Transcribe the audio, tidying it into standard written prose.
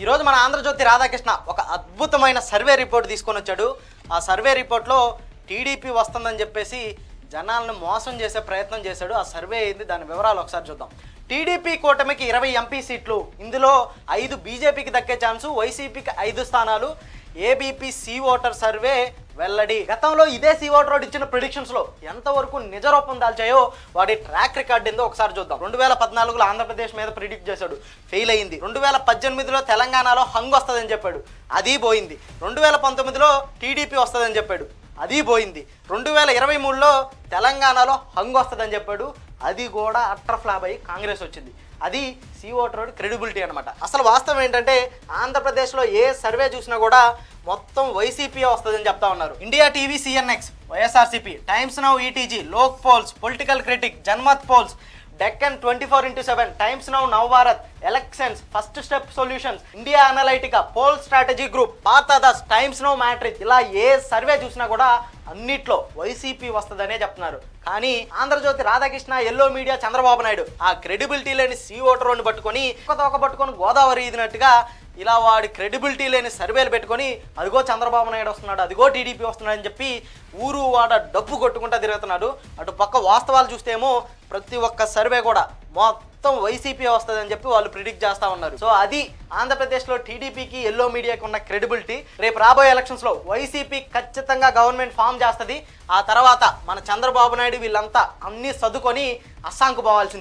ఈరోజు మన ఆంధ్రజ్యోతి రాధాకృష్ణ ఒక అద్భుతమైన సర్వే రిపోర్ట్ తీసుకొని వచ్చాడు. ఆ సర్వే రిపోర్ట్లో టీడీపీ వస్తుందని చెప్పేసి జనాలను మోసం చేసే ప్రయత్నం చేశాడు. ఆ సర్వే ఏంది, దాని వివరాలు ఒకసారి చూద్దాం. టీడీపీ కూటమికి 20 ఎంపీ సీట్లు, ఇందులో 5 బీజేపీకి దక్కే ఛాన్సు, వైసీపీకి 5 స్థానాలు. ఏబీపీ సి ఓటర్ సర్వే వెల్లడి. గతంలో ఇదే సి ఓటర్ ఇచ్చిన ప్రిడిక్షన్స్లో ఎంతవరకు నిజరూపం దాల్చాయో వాడి ట్రాక్ రికార్డ్ ఏందో ఒకసారి చూద్దాం. 2014లో ఆంధ్రప్రదేశ్ మీద ప్రిడిక్ట్ చేశాడు, ఫెయిల్ అయింది. 2018లో తెలంగాణలో హంగ్ వస్తుందని చెప్పాడు, అది పోయింది. 2019లో టీడీపీ వస్తుందని చెప్పాడు, అది పోయింది. 2023లో తెలంగాణలో హంగ్ వస్తుందని చెప్పాడు, అది కూడా అట్టర్ ఫ్లాప్ అయ్యి కాంగ్రెస్ వచ్చింది. అది సి ఓటర్ క్రెడిబిలిటీ అనమాట. అసలు వాస్తవం ఏంటంటే ఆంధ్రప్రదేశ్లో ఏ సర్వే చూసినా కూడా మొత్తం వైసీపీ వస్తుందని చెప్తా ఉన్నారు. India TV CNX, YSRCP, Times Now ETG, Lok polls, political critic, Janmat polls, Deccan 24/7, Times Now, Navbharat, elections, first step solutions, India Analytica, poll strategy group, Partha Das, Times Now Matrix, ఇలా ఏ సర్వే చూసినా కూడా అన్నిట్లో వైసీపీ వస్తుందనే చెప్తున్నారు. కానీ ఆంధ్రజ్యోతి రాధాకృష్ణ, ఎల్లో మీడియా, చంద్రబాబు నాయుడు ఆ క్రెడిబిలిటీ లేని సి ఓటర్ పట్టుకొని పట్టుకొని గోదావరి ఈదినట్టుగా ఇలా వాడి క్రెడిబిలిటీ లేని సర్వేలు పెట్టుకొని అదిగో చంద్రబాబు నాయుడు వస్తున్నాడు, అదిగో టీడీపీ వస్తున్నాడు అని చెప్పి ఊరు వాడ డబ్బు కొట్టుకుంటా తిరుగుతున్నాడు. అటు పక్క వాస్తవాలు చూస్తేమో ప్రతి ఒక్క సర్వే కూడా మొత్తం వైసీపీ వస్తుందని చెప్పి వాళ్ళు ప్రిడిక్ట్ చేస్తూ ఉన్నారు. సో అది ఆంధ్రప్రదేశ్లో టీడీపీకి, ఎల్లో మీడియాకి ఉన్న క్రెడిబిలిటీ. రేపు రాబోయే ఎలక్షన్స్లో వైసీపీ ఖచ్చితంగా గవర్నమెంట్ ఫామ్ చేస్తుంది. ఆ తర్వాత మన చంద్రబాబు నాయుడు వీళ్ళంతా అన్నీ సర్దుకొని అస్సాంకు పోవాల్సింది.